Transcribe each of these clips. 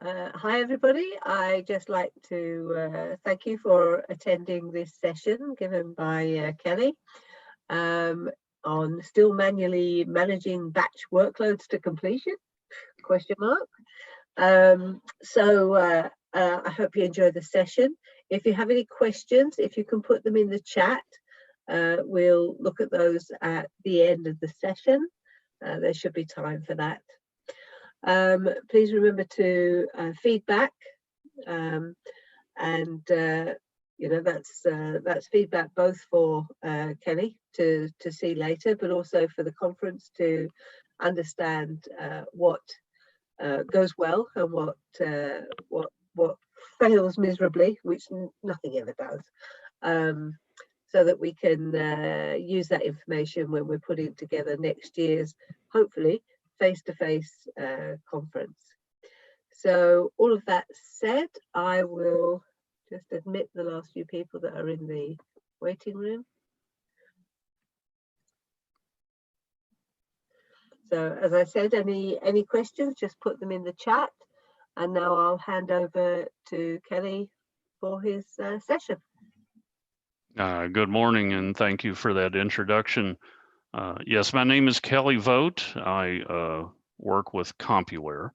Hi everybody, I just like to thank you for attending this session given by Kelly on still manually managing batch workloads to completion, question mark. I hope you enjoy the session. If you have any questions, if you can put them in the chat, we'll look at those at the end of the session. There should be time for that. Please remember to feedback, and you know that's feedback both for Kelly to see later, but also for the conference to understand what goes well and what fails miserably, which nothing ever does, so that we can use that information when we're putting together next year's, hopefully, face-to-face conference. So all of that said, I will just admit the last few people that are in the waiting room. So as I said, any questions, just put them in the chat. And now I'll hand over to Kelly for his session. Good morning, and thank you for that introduction. Yes, my name is Kelly Vogt. I work with CompuWare.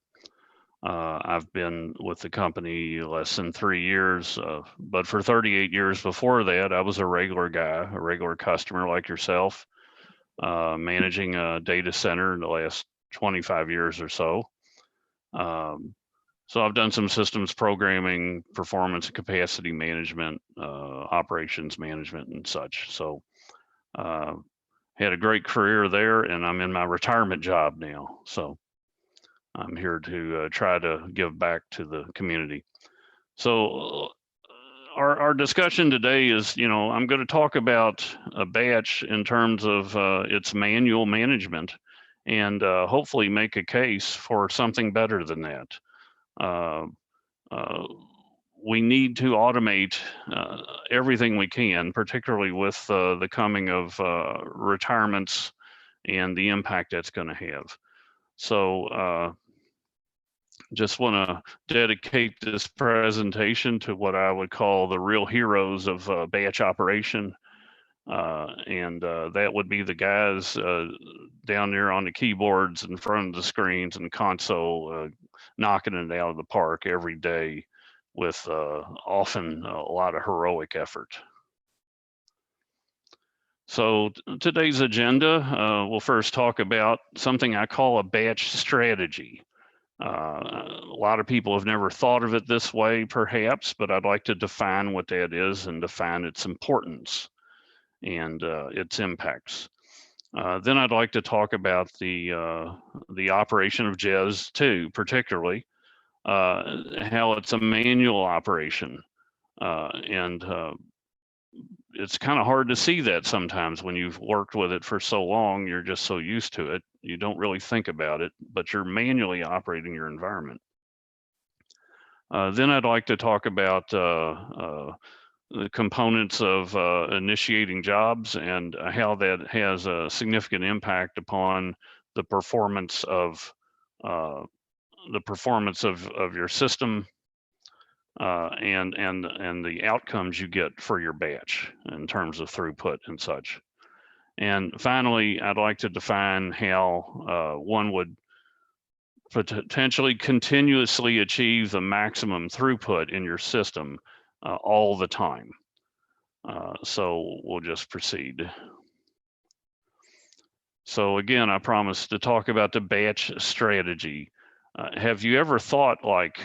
I've been with the company less than 3 years, but for 38 years before that, I was a regular guy, a regular customer like yourself, managing a data center in the last 25 years or so. So I've done some systems programming, performance and capacity management, operations management and such. So had a great career there, and I'm in my retirement job now. So I'm here to try to give back to the community. So our discussion today is, I'm going to talk about a batch in terms of its manual management, and hopefully make a case for something better than that. We need to automate everything we can, particularly with the coming of retirements and the impact that's going to have. So just want to dedicate this presentation to what I would call the real heroes of batch operation. And that would be the guys down there on the keyboards in front of the screens and console, knocking it out of the park every day with often a lot of heroic effort. So today's agenda, we'll first talk about something I call a batch strategy. A lot of people have never thought of it this way, perhaps, but I'd like to define what that is and define its importance and its impacts. Then I'd like to talk about the operation of JES 2, particularly how it's a manual operation, and it's kind of hard to see that sometimes when you've worked with it for so long. You're just so used to it, you don't really think about it, but you're manually operating your environment. Then I'd like to talk about the components of initiating jobs and how that has a significant impact upon the performance of your system, and the outcomes you get for your batch in terms of throughput and such. And finally, I'd like to define how one would potentially continuously achieve the maximum throughput in your system all the time. So we'll just proceed. So again, I promised to talk about the batch strategy. Have you ever thought like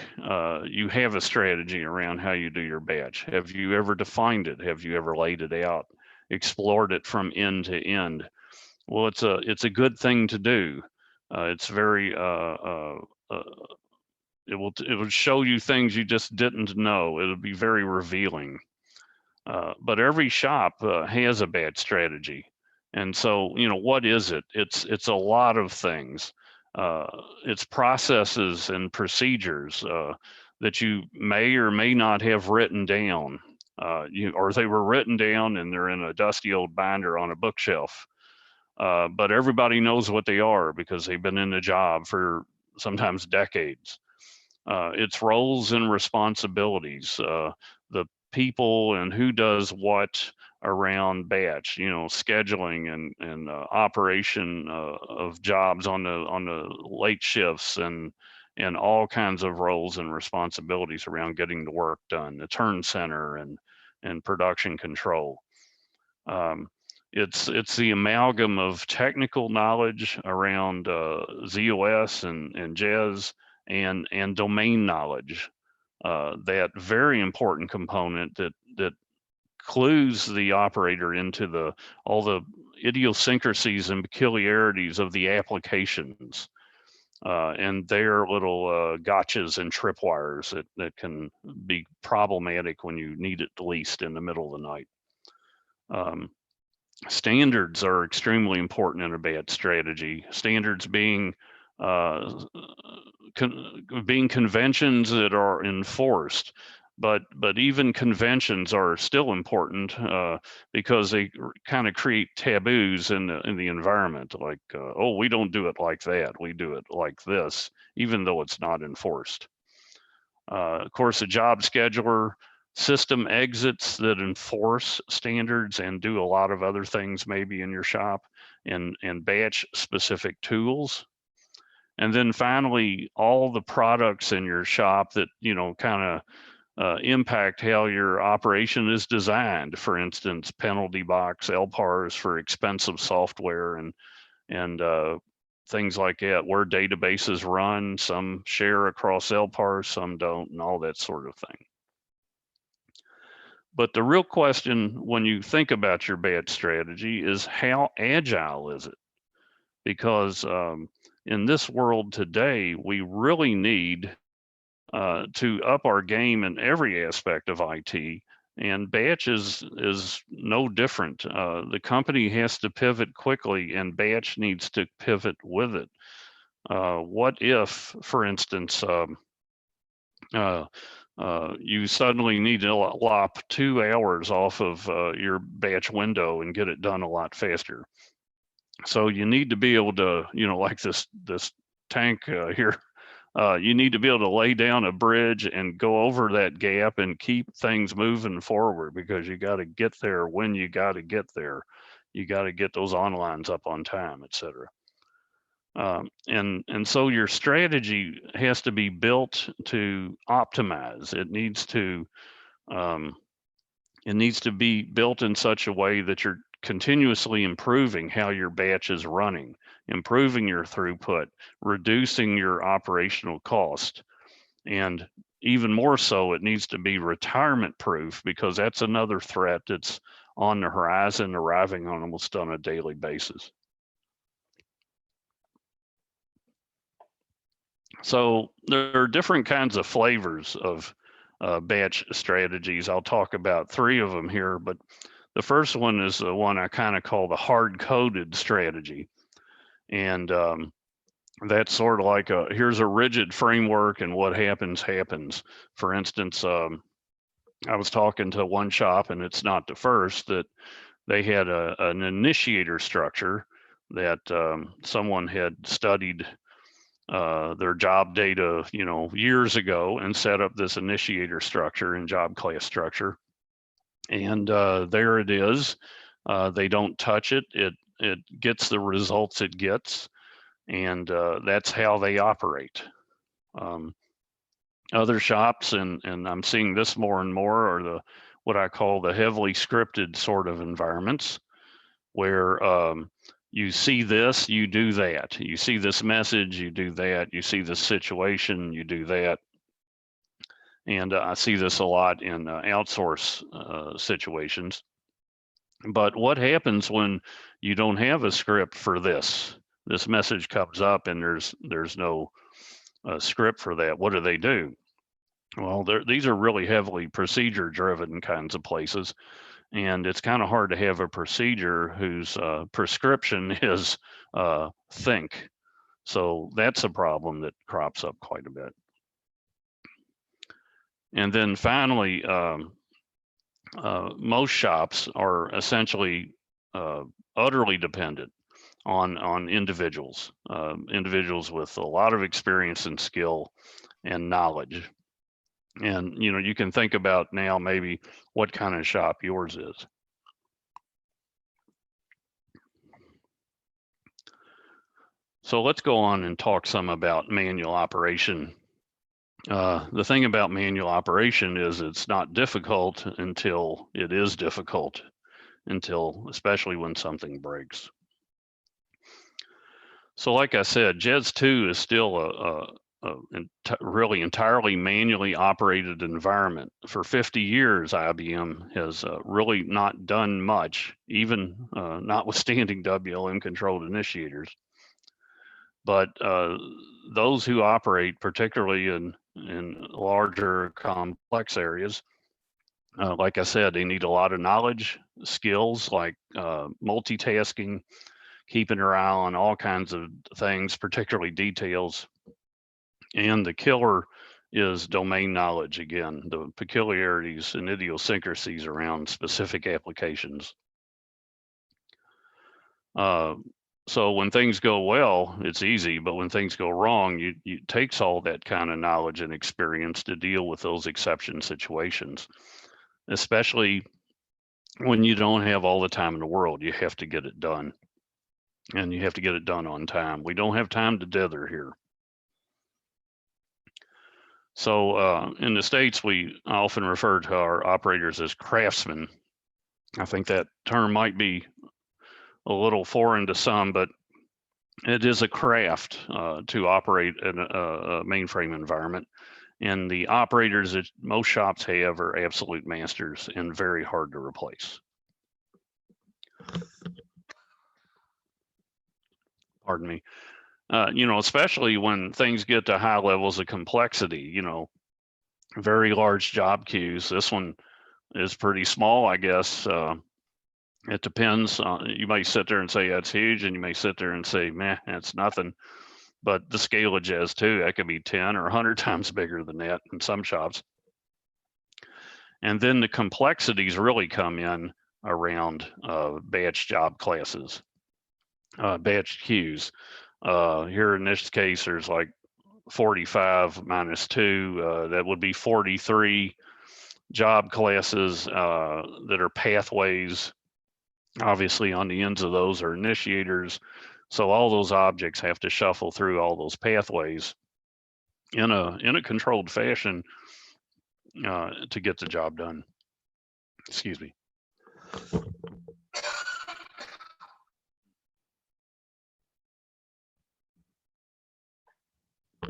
you have a strategy around how you do your batch? Have you ever defined it? Have you ever laid it out, explored it from end to end? Well, it's a good thing to do. It's very it will show you things you just didn't know. It'll be very revealing. But every shop has a batch strategy, and so what is it? It's a lot of things. It's processes and procedures that you may or may not have written down, or they were written down and they're in a dusty old binder on a bookshelf. But everybody knows what they are because they've been in the job for sometimes decades. its roles and responsibilities, the people and who does what around batch, scheduling and operation of jobs on the late shifts and all kinds of roles and responsibilities around getting the work done, the turn center and production control. It's the amalgam of technical knowledge around ZOS and JES and domain knowledge, that very important component that clues the operator into all the idiosyncrasies and peculiarities of the applications, and their little gotchas and tripwires that can be problematic when you need it least in the middle of the night. Standards are extremely important in a BAT strategy. Standards being conventions that are enforced, but even conventions are still important because they kind of create taboos in the environment. Like, oh, we don't do it like that. We do it like this, even though it's not enforced. Of course, a job scheduler, system exits that enforce standards and do a lot of other things maybe in your shop, and batch specific tools. And then finally, all the products in your shop that, kind of impact how your operation is designed. For instance, penalty box, LPARs for expensive software and things like that, where databases run, some share across LPARs, some don't, and all that sort of thing. But the real question when you think about your BAT strategy is, how agile is it? Because in this world today, we really need to up our game in every aspect of IT, and batch is no different. The company has to pivot quickly, and batch needs to pivot with it. What if, for instance, you suddenly need to lop 2 hours off of your batch window and get it done a lot faster? So you need to be able to, like this tank here, you need to be able to lay down a bridge and go over that gap and keep things moving forward, because you got to get there when you got to get there. You got to get those onlines up on time, et cetera. And so your strategy has to be built to optimize. It needs to be built in such a way that you're continuously improving how your batch is running, improving your throughput, reducing your operational cost. And even more so, it needs to be retirement proof, because that's another threat that's on the horizon, arriving on almost on a daily basis. So there are different kinds of flavors of batch strategies. I'll talk about 3 of them here, but the first one is the one I kind of call the hard-coded strategy. And that's sort of like here's a rigid framework, and what happens, happens. For instance, I was talking to one shop, and it's not the first, that they had an initiator structure that someone had studied their job data, years ago, and set up this initiator structure and job class structure. And there it is. They don't touch it. It gets the results it gets, and that's how they operate. Other shops, and I'm seeing this more and more, are what I call the heavily scripted sort of environments, where you see this, you do that. You see this message, you do that. You see this situation, you do that. And I see this a lot in outsource situations. But what happens when you don't have a script for this? This message comes up and there's no script for that. What do? Well, these are really heavily procedure-driven kinds of places. And it's kind of hard to have a procedure whose prescription is think. So that's a problem that crops up quite a bit. And then finally, most shops are essentially utterly dependent on individuals, individuals with a lot of experience and skill, and knowledge. And you can think about now maybe what kind of shop yours is. So let's go on and talk some about manual operation. The thing about manual operation is it's not difficult until it is difficult, especially when something breaks. So like I said, JES 2 is still a really entirely manually operated environment. For 50 years, IBM has really not done much, even notwithstanding WLM controlled initiators. But those who operate, particularly in larger complex areas, like I said, they need a lot of knowledge, skills like multitasking, keeping your eye on all kinds of things, particularly details. And the killer is domain knowledge again, the peculiarities and idiosyncrasies around specific applications. So when things go well, it's easy, but when things go wrong, it takes all that kind of knowledge and experience to deal with those exception situations, especially when you don't have all the time in the world. You have to get it done, and you have to get it done on time. We don't have time to dither here. So in the States, we often refer to our operators as craftsmen. I think that term might be a little foreign to some, but it is a craft to operate in a mainframe environment. And the operators that most shops have are absolute masters and very hard to replace. Pardon me. Especially when things get to high levels of complexity, very large job queues. This one is pretty small, I guess. It depends. You might sit there and say that's huge, and you may sit there and say, meh, that's nothing. But the scale of JES 2, that could be 10 or 100 times bigger than that in some shops. And then the complexities really come in around batch job classes, batch queues. Here in this case, there's like 45 minus 2, that would be 43 job classes that are pathways. Obviously, on the ends of those are initiators. So all those objects have to shuffle through all those pathways in a controlled fashion to get the job done. Excuse me.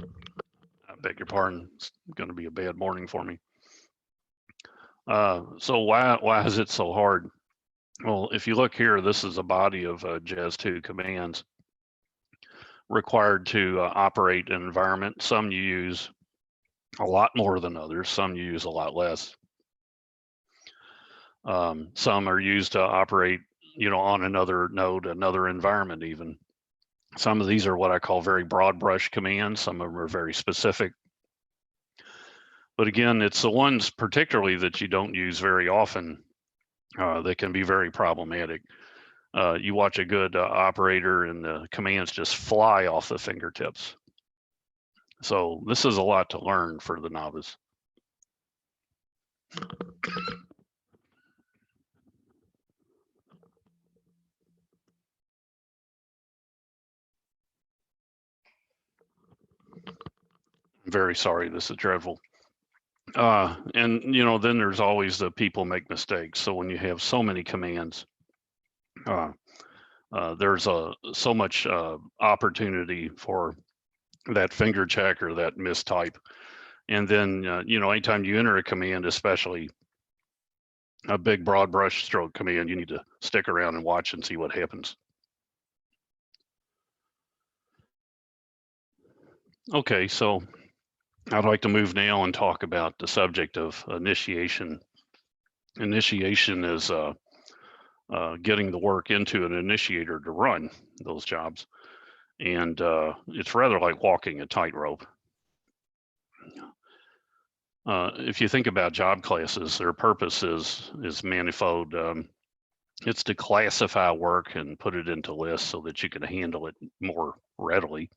I beg your pardon. It's going to be a bad morning for me. So why is it so hard? Well, if you look here, this is a body of JES 2 commands required to operate an environment. Some you use a lot more than others. Some you use a lot less. Some are used to operate, on another node, another environment even. Some of these are what I call very broad brush commands. Some of them are very specific. But again, it's the ones particularly that you don't use very often that can be very problematic. You watch a good operator and the commands just fly off the fingertips. So this is a lot to learn for the novice. I'm very sorry, this is dreadful. And then there's always the people make mistakes. So when you have so many commands, there's so much opportunity for that finger check or that mistype. And then, anytime you enter a command, especially a big broad brush stroke command, you need to stick around and watch and see what happens. Okay, so I'd like to move now and talk about the subject of initiation. Initiation is getting the work into an initiator to run those jobs. And it's rather like walking a tightrope. If you think about job classes, their purpose is manifold. It's to classify work and put it into lists so that you can handle it more readily.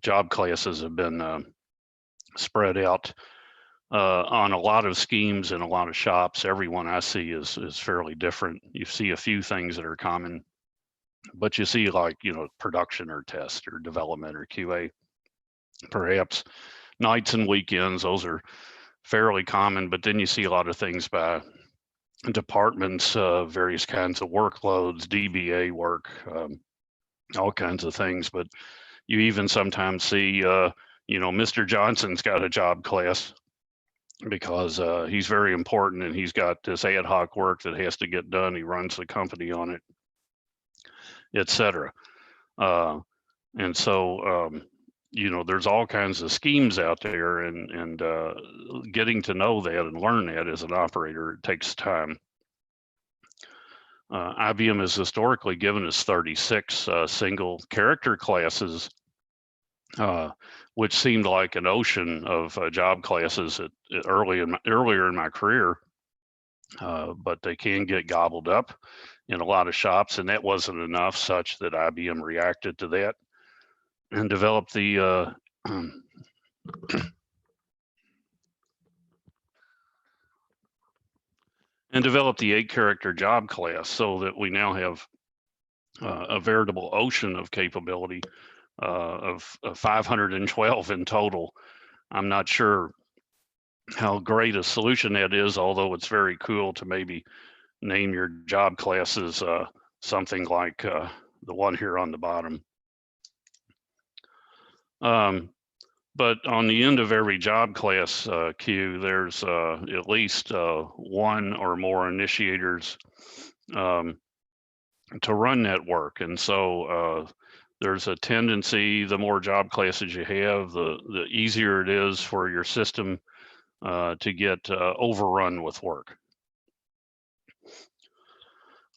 Job classes have been spread out on a lot of schemes and a lot of shops. Every one I see is fairly different. You see a few things that are common, but you see, like, production or test or development or QA, perhaps nights and weekends. Those are fairly common, but then you see a lot of things by departments, various kinds of workloads, DBA work, all kinds of things. But you even sometimes see, Mr. Johnson's got a job class because he's very important and he's got this ad hoc work that has to get done. He runs the company on it, etc. And so, there's all kinds of schemes out there, and getting to know that and learn that as an operator, it takes time. IBM has historically given us 36 single character classes, which seemed like an ocean of job classes earlier in my career, but they can get gobbled up in a lot of shops, and that wasn't enough, such that IBM reacted to that and developed the and developed the 8-character job class, so that we now have a veritable ocean of capability, of 512 in total. I'm not sure how great a solution that is, although it's very cool to maybe name your job classes something like the one here on the bottom. But on the end of every job class queue, there's at least one or more initiators to run that work. And so there's a tendency, the more job classes you have, the easier it is for your system to get overrun with work.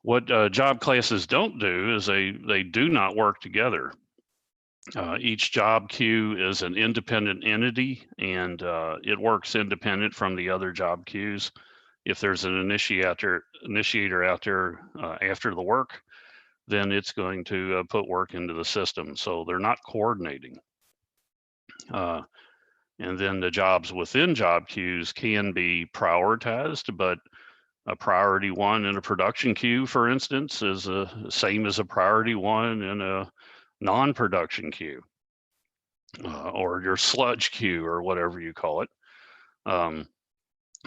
What job classes don't do is they do not work together. Each job queue is an independent entity, and it works independent from the other job queues. If there's an initiator out there after the work, then it's going to put work into the system. So they're not coordinating. And then the jobs within job queues can be prioritized, but a priority one in a production queue, for instance, is the same as a priority one in a non-production queue, or your sludge queue, or whatever you call it,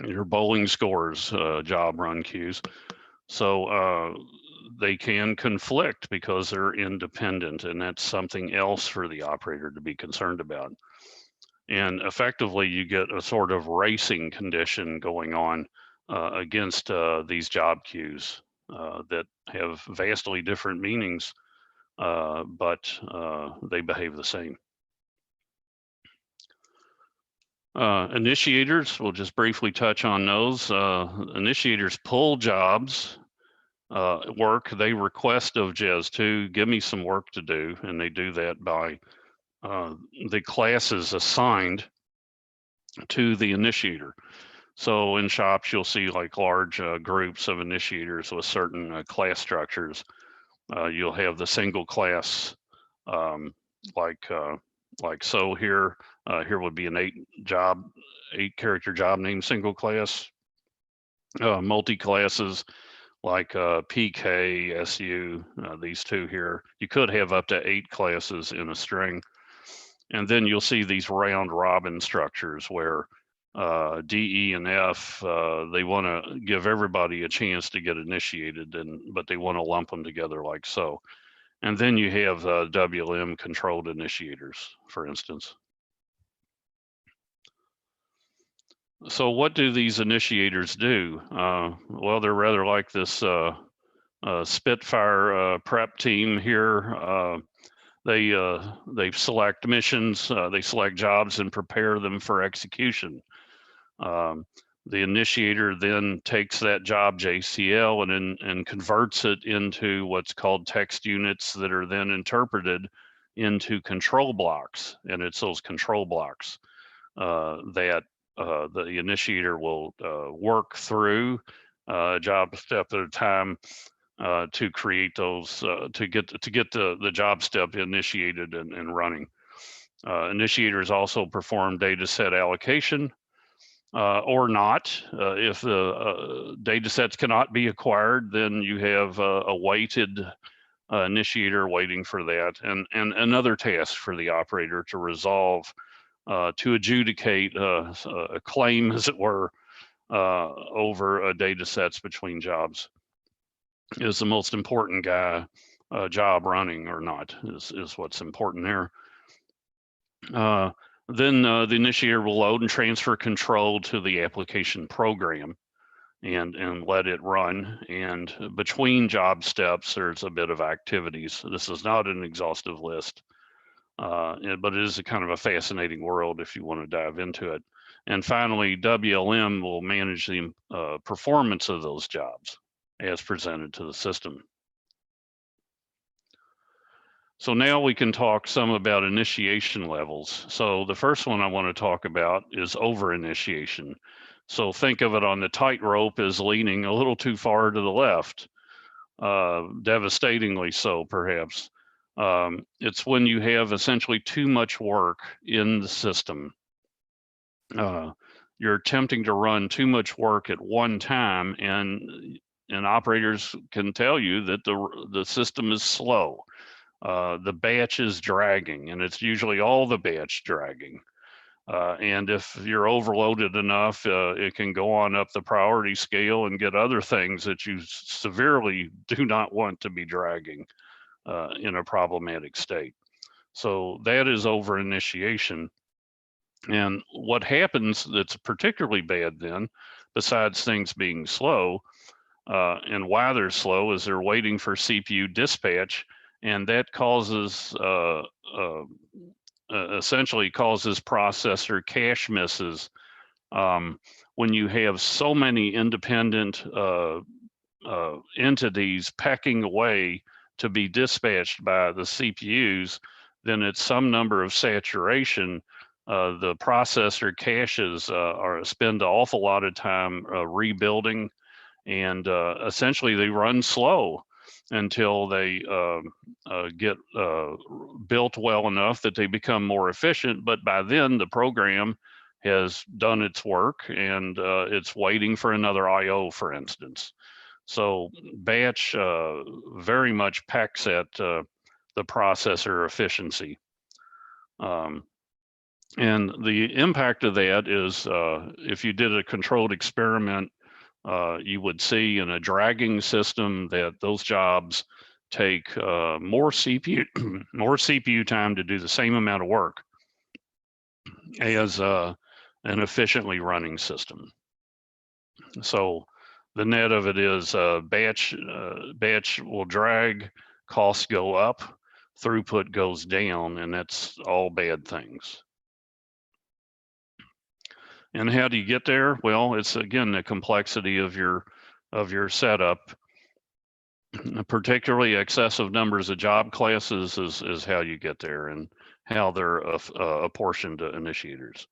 your bowling scores job run queues. So they can conflict because they're independent, and that's something else for the operator to be concerned about. And effectively, you get a sort of racing condition going on against these job queues that have vastly different meanings, but they behave the same. Initiators, we'll just briefly touch on those. Initiators pull jobs, work. They request of JES2, give me some work to do, and they do that by the classes assigned to the initiator. So in shops, you'll see like large groups of initiators with certain class structures. You'll have the single class, like so here. Here would be an 8-character job name single class. Multi-classes like PK, SU, these two here. You could have up to 8 classes in a string. And then you'll see these round robin structures where D, E, and F, they want to give everybody a chance to get initiated, but they want to lump them together like so. And then you have WLM controlled initiators, for instance. So what do these initiators do? Well, they're rather like this Spitfire prep team here. They select missions, they select jobs and prepare them for execution. The initiator then takes that job JCL and converts it into what's called text units that are then interpreted into control blocks. And it's those control blocks that the initiator will work through job step at a time to create those, to get the job step initiated and running. Initiators also perform data set allocation or not. If the data sets cannot be acquired, then you have a weighted initiator waiting for that, and another task for the operator to resolve, to adjudicate a claim, as it were, over data sets between jobs. Is the most important job running or not, is what's important there. Then the initiator will load and transfer control to the application program and let it run. And between job steps, there's a bit of activities. This is not an exhaustive list, but it is a kind of a fascinating world if you want to dive into it. And finally, WLM will manage the performance of those jobs as presented to the system. So now we can talk some about initiation levels. So the first one I want to talk about is over initiation. So think of it on the tightrope as leaning a little too far to the left, devastatingly so perhaps. It's when you have essentially too much work in the system. You're attempting to run too much work at one time, and operators can tell you that the system is slow. The batch is dragging, and it's usually all the batch dragging. And if you're overloaded enough, it can go on up the priority scale and get other things that you severely do not want to be dragging in a problematic state. So that is over initiation. And what happens that's particularly bad then, besides things being slow, and why they're slow, is they're waiting for CPU dispatch, and that causes essentially causes processor cache misses. When you have so many independent entities pecking away to be dispatched by the CPUs, then it's some number of saturation. The processor caches spend an awful lot of time rebuilding, and essentially they run slow until they get built well enough that they become more efficient. But by then the program has done its work, and it's waiting for another IO, for instance. So batch very much pecks at the processor efficiency. And the impact of that is, if you did a controlled experiment, you would see in a dragging system that those jobs take more CPU more CPU time to do the same amount of work as an efficiently running system. So the net of it is batch will drag, costs go up, throughput goes down, and that's all bad things. And how do you get there? Well, it's again the complexity of your setup. Particularly excessive numbers of job classes is how you get there, and how they're apportioned to initiators.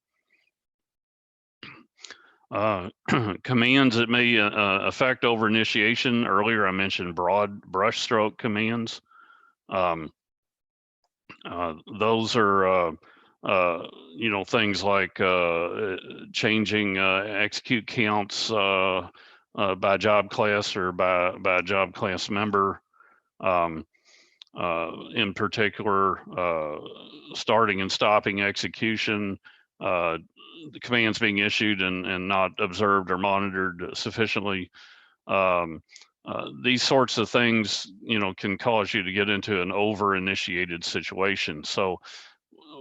Commands that may affect over initiation. Earlier I mentioned broad brushstroke commands. Those are things like changing execute counts by job class or by job class member. In particular, starting and stopping execution, the commands being issued and not observed or monitored sufficiently. These sorts of things, can cause you to get into an over-initiated situation. So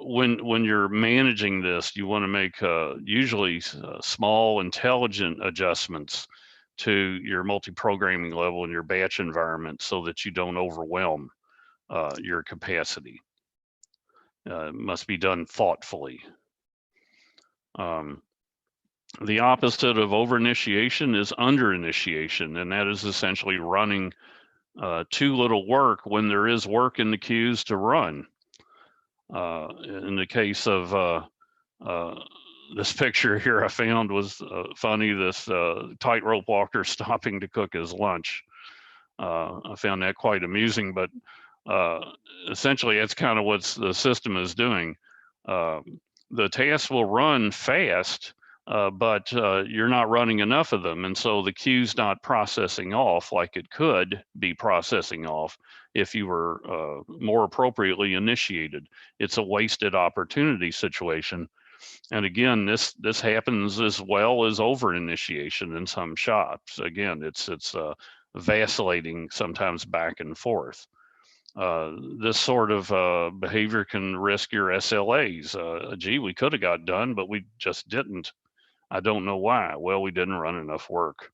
when you're managing this, you want to make usually small, intelligent adjustments to your multi-programming level in your batch environment so that you don't overwhelm your capacity. It must be done thoughtfully. The opposite of over-initiation is under-initiation, and that is essentially running too little work when there is work in the queues to run. In the case of this picture here I found was funny, this tightrope walker stopping to cook his lunch. I found that quite amusing, but essentially that's kind of what the system is doing. the tasks will run fast, but you're not running enough of them. And so the queue's not processing off like it could be processing off if you were more appropriately initiated. It's a wasted opportunity situation. And again, this happens as well as over initiation in some shops. Again, it's vacillating sometimes back and forth. This sort of behavior can risk your SLAs. Gee, we could have got done, but we just didn't. I don't know why. Well, we didn't run enough work.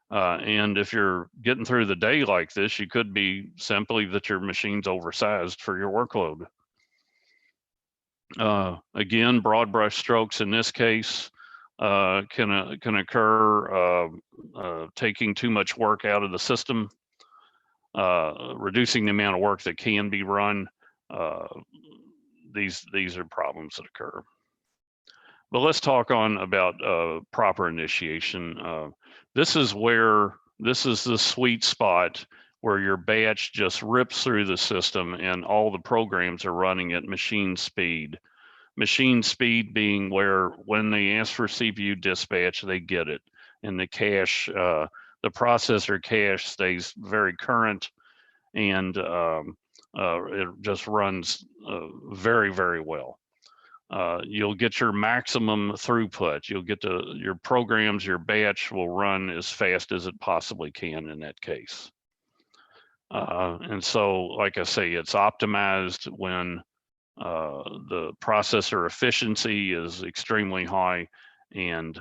And if you're getting through the day like this, you could be simply that your machine's oversized for your workload. Again, broad brush strokes in this case can occur taking too much work out of the system, reducing the amount of work that can be run. These are problems that occur. But let's talk about proper initiation. This is the sweet spot where your batch just rips through the system and all the programs are running at machine speed. Machine speed being where when they ask for CPU dispatch, they get it. And the cache, the processor cache stays very current, and it just runs very, very well. You'll get your maximum throughput. You'll get your programs, your batch will run as fast as it possibly can in that case. And so, like I say, it's optimized when the processor efficiency is extremely high, and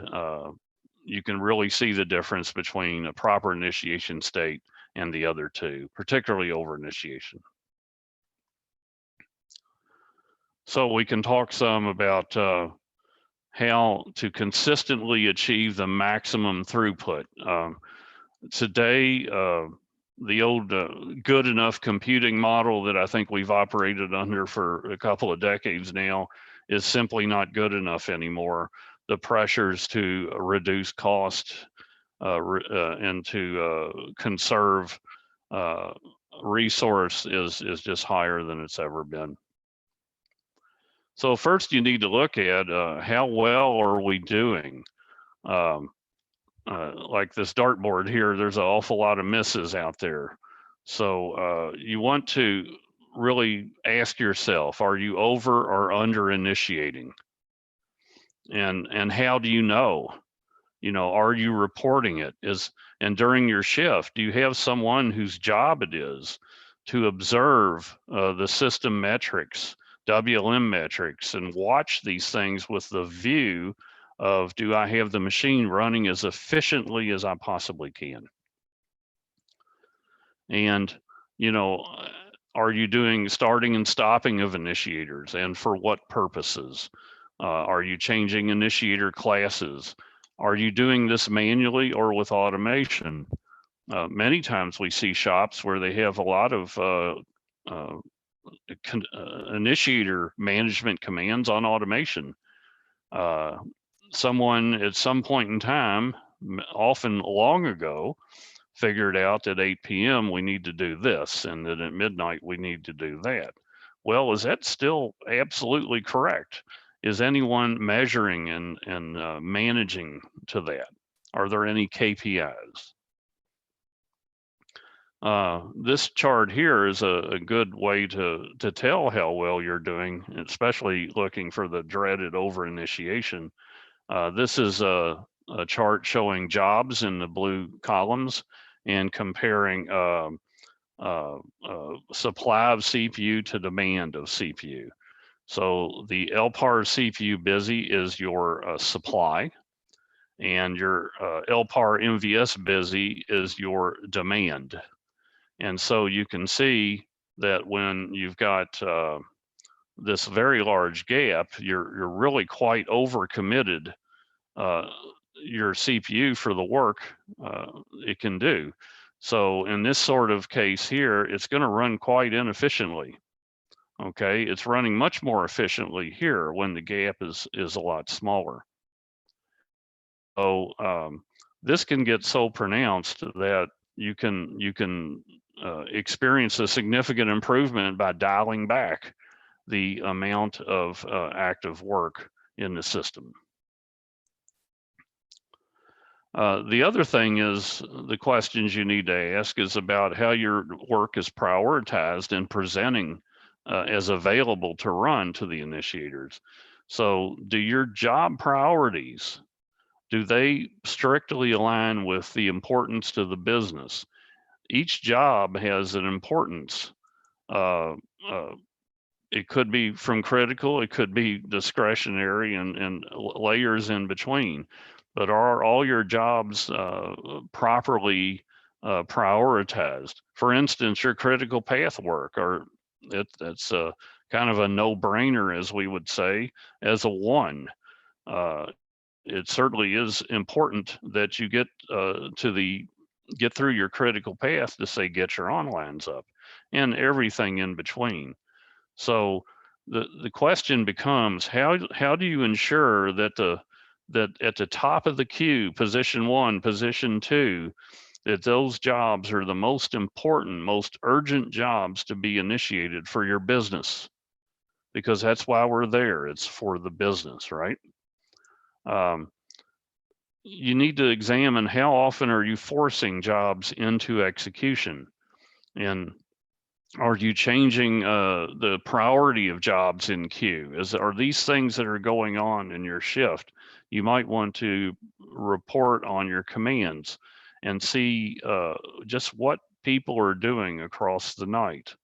you can really see the difference between a proper initiation state and the other two, particularly over initiation. So we can talk some about how to consistently achieve the maximum throughput. Today, the old good enough computing model that I think we've operated under for a couple of decades now is simply not good enough anymore. The pressures to reduce cost and to conserve resource is just higher than it's ever been. So first you need to look at how well are we doing? Like this dartboard here, there's an awful lot of misses out there. So you want to really ask yourself, are you over or under initiating? And how do you know? You know, are you reporting it? And during your shift, do you have someone whose job it is to observe the system metrics, WLM metrics, and watch these things with the view of, do I have the machine running as efficiently as I possibly can? And, you know, are you doing starting and stopping of initiators, and for what purposes? Are you changing initiator classes? Are you doing this manually or with automation? Many times we see shops where they have a lot of initiator management commands on automation. Someone at some point in time, often long ago, figured out that 8 p.m. we need to do this, and that at midnight we need to do that. Well, is that still absolutely correct? Is anyone measuring and managing to that? Are there any KPIs? This chart here is a good way to tell how well you're doing, especially looking for the dreaded over initiation. This is a chart showing jobs in the blue columns and comparing supply of CPU to demand of CPU. So the LPAR CPU busy is your supply, and your LPAR MVS busy is your demand. And so you can see that when you've got this very large gap, you're really quite overcommitted your CPU for the work it can do. So in this sort of case here, it's going to run quite inefficiently. Okay, it's running much more efficiently here when the gap is a lot smaller. So this can get so pronounced that you can experience a significant improvement by dialing back the amount of active work in the system. The other thing is the questions you need to ask is about how your work is prioritized and presenting as available to run to the initiators. So do your job priorities, do they strictly align with the importance to the business? Each job has an importance. It could be from critical, it could be discretionary and layers in between. But are all your jobs properly prioritized? For instance, your critical path work, or that's kind of a no-brainer, as we would say, as a 1. It certainly is important that you get get through your critical path to say get your onlines up and everything in between. So the question becomes, how do you ensure that that at the top of the queue, position 1, position 2, that those jobs are the most important, most urgent jobs to be initiated for your business? Because that's why we're there. It's for the business, right? You need to examine how often are you forcing jobs into execution, and are you changing the priority of jobs in queue? Are these things that are going on in your shift? You might want to report on your commands and see just what people are doing across the night.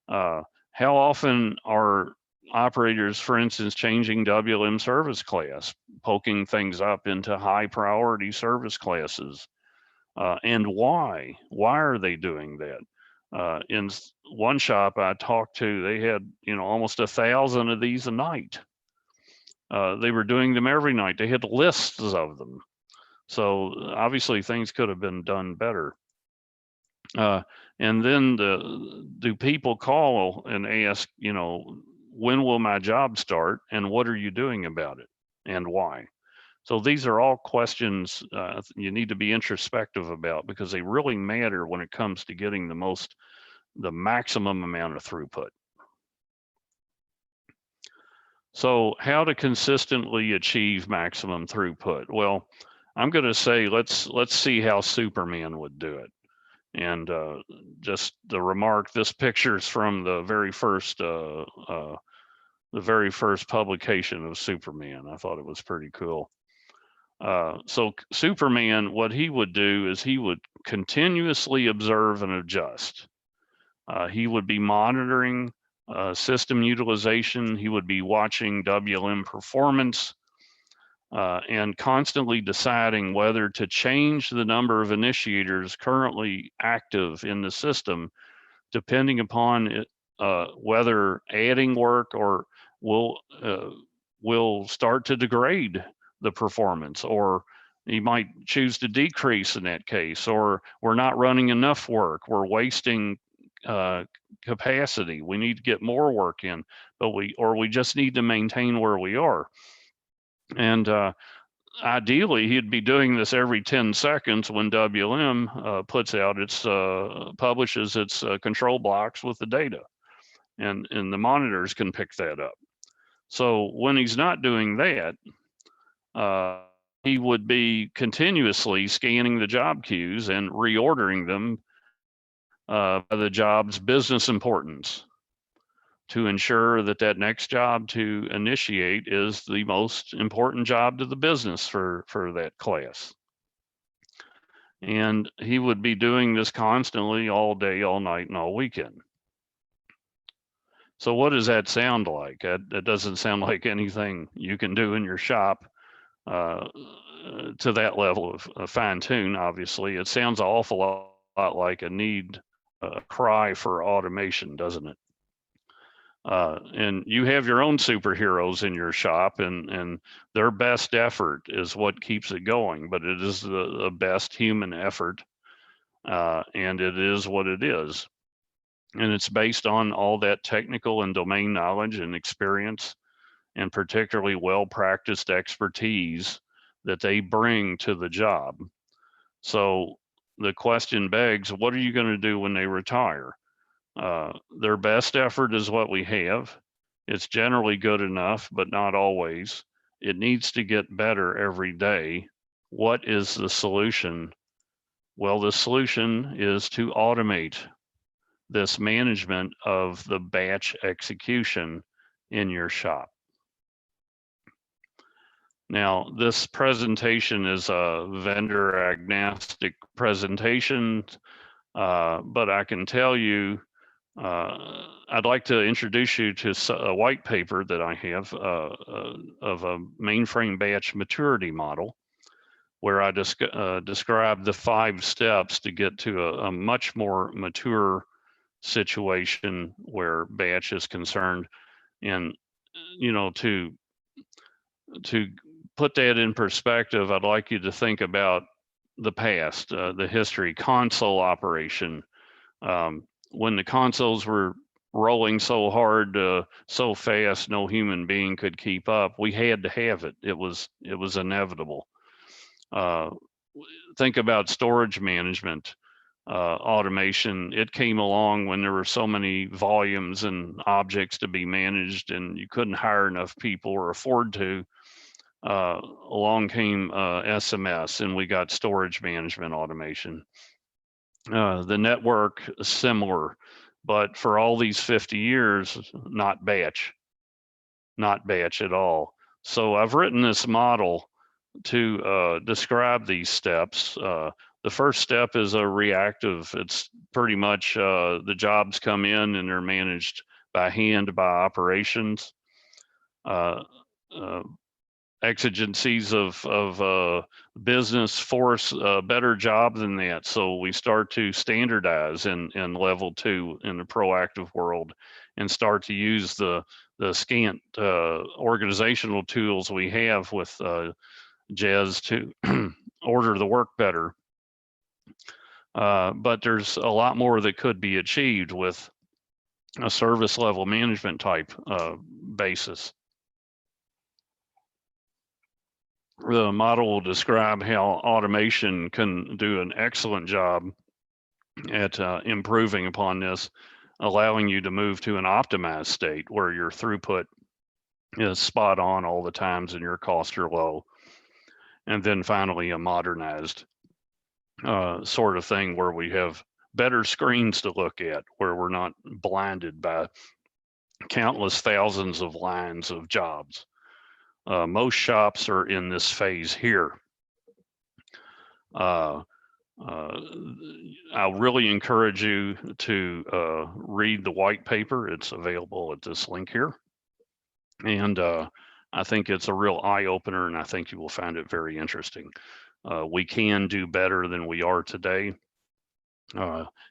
How often are operators, for instance, changing WLM service class, poking things up into high priority service classes? And why? Why are they doing that? In one shop I talked to, they had, almost 1,000 of these a night. They were doing them every night. They had lists of them. So obviously things could have been done better. And then do people call and ask, when will my job start and what are you doing about it and why? So these are all questions you need to be introspective about, because they really matter when it comes to getting the maximum amount of throughput. So how to consistently achieve maximum throughput? Well, I'm going to say let's see how Superman would do it. And just the remark, this picture's from the very first publication of Superman. I thought it was pretty cool. So Superman, what he would do is he would continuously observe and adjust. He would be monitoring system utilization. He would be watching WLM performance and constantly deciding whether to change the number of initiators currently active in the system, depending upon it, whether adding work or will start to degrade the performance, or you might choose to decrease in that case, or we're not running enough work, we're wasting capacity, we need to get more work in, but we just need to maintain where we are. And ideally he'd be doing this every 10 seconds when WLM publishes its control blocks with the data, and the monitors can pick that up. So when he's not doing that, he would be continuously scanning the job queues and reordering them by the job's business importance to ensure that next job to initiate is the most important job to the business for that class. And he would be doing this constantly all day, all night, and all weekend. So what does that sound like? That doesn't sound like anything you can do in your shop to that level of fine tune. Obviously, it sounds an awful lot like a cry for automation, doesn't it? And you have your own superheroes in your shop, and their best effort is what keeps it going, but it is the best human effort, and it is what it is. And it's based on all that technical and domain knowledge and experience, and particularly well-practiced expertise that they bring to the job. So the question begs, what are you going to do when they retire? Their best effort is what we have. It's generally good enough, but not always. It needs to get better every day. What is the solution? Well, the solution is to automate this management of the batch execution in your shop. Now, this presentation is a vendor agnostic presentation, but I can tell you, I'd like to introduce you to a white paper that I have of a mainframe batch maturity model, where I describe the 5 steps to get to a much more mature situation where batch is concerned. And, you know, to put that in perspective, I'd like you to think about the past, the history, console operation. When the consoles were rolling so hard, so fast, no human being could keep up, we had to have it. It was inevitable. Think about storage management, automation. It came along when there were so many volumes and objects to be managed, and you couldn't hire enough people or afford to. Along came SMS, and we got storage management automation. The network, similar, but for all these 50 years, not batch at all. So I've written this model to describe these steps. The first step is a reactive. It's pretty much the jobs come in and they're managed by hand by operations. Exigencies of business force a better job than that. So we start to standardize in level 2 in the proactive world and start to use the scant organizational tools we have with JES to order the work better. But there's a lot more that could be achieved with a service level management type basis. The model will describe how automation can do an excellent job at improving upon this, allowing you to move to an optimized state where your throughput is spot on all the times and your costs are low. And then finally, a modernized sort of thing where we have better screens to look at, where we're not blinded by countless thousands of lines of jobs. Most shops are in this phase here. I'll really encourage you to read the white paper. It's available at this link here. And I think it's a real eye-opener, and I think you will find it very interesting. We can do better than we are today.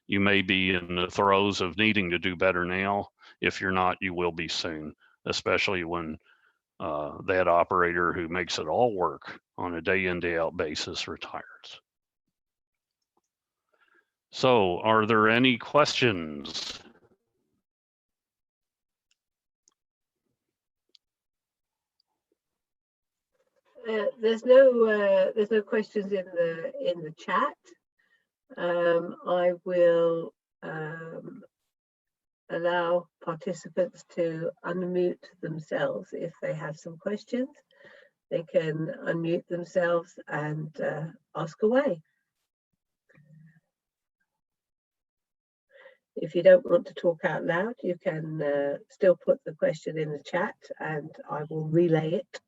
You may be in the throes of needing to do better now. If you're not, you will be soon, especially when that operator who makes it all work on a day in, day out basis retires. So are there any questions? There's no questions in the chat. I will allow participants to unmute themselves if they have some questions. They can unmute themselves and ask away. If you don't want to talk out loud, you can still put the question in the chat and I will relay it.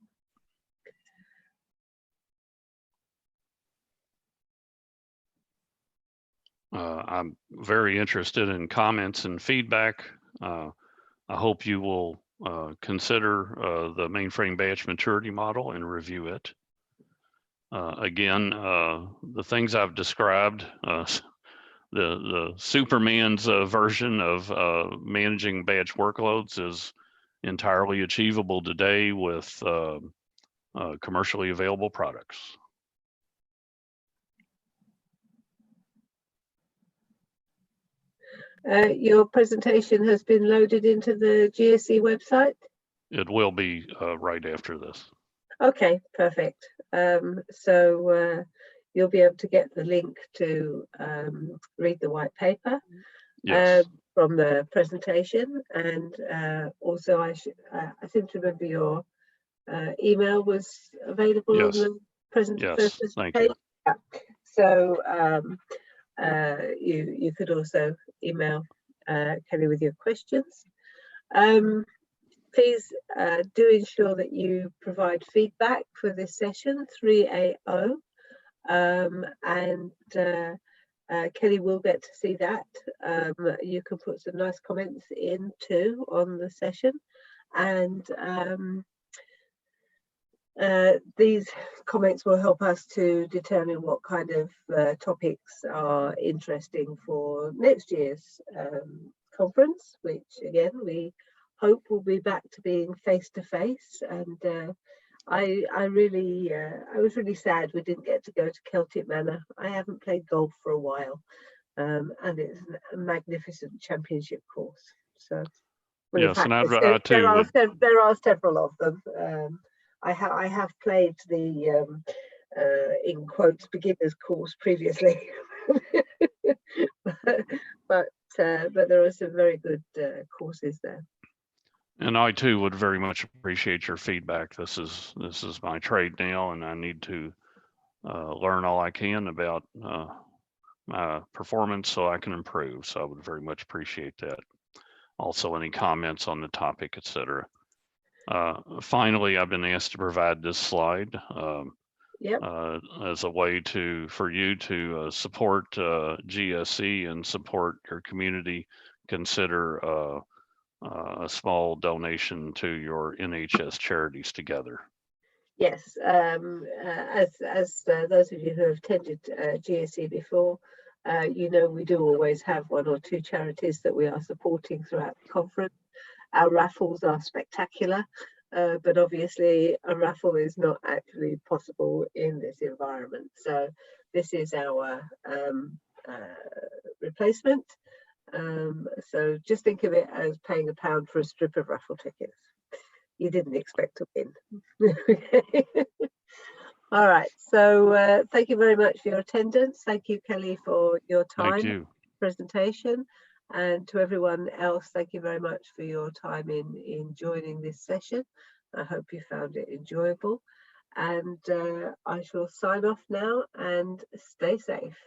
I'm very interested in comments and feedback. I hope you will consider the mainframe batch maturity model and review it. Again, the things I've described, the Superman's version of managing batch workloads is entirely achievable today with commercially available products. Your presentation has been loaded into the GSE website? It will be right after this. Okay, perfect. So you'll be able to get the link to read the white paper. Yes. from the presentation. And also I seem to remember your email was available on Yes. the presentation. Yes. Thank you. So you could also email Kelly with your questions. Please do ensure that you provide feedback for this session 3A0, and Kelly will get to see that. You can put some nice comments in too on the session, and these comments will help us to determine what kind of topics are interesting for next year's conference, which again we hope will be back to being face to face. And I was really sad we didn't get to go to Celtic Manor. I haven't played golf for a while, and it's a magnificent championship course. So, well, yes, in fact, and I too would. there are several of them. I have played the in quotes beginners course previously, but there are some very good courses there. And I too would very much appreciate your feedback. This is my trade now, and I need to learn all I can about my performance so I can improve. So I would very much appreciate that. Also, any comments on the topic, etc. Finally, I've been asked to provide this slide as a way for you to support GSE and support your community. Consider a small donation to your NHS charities together. Yes, as those of you who have attended GSE before, you know we do always have one or two charities that we are supporting throughout the conference. Our raffles are spectacular, but obviously a raffle is not actually possible in this environment. So this is our replacement. So just think of it as paying £1 for a strip of raffle tickets. You didn't expect to win. All right, so thank you very much for your attendance. Thank you, Kelly, for your time. Thank you. Presentation, and to everyone else, thank you very much for your time in joining this session. I hope you found it enjoyable, and I shall sign off now and stay safe.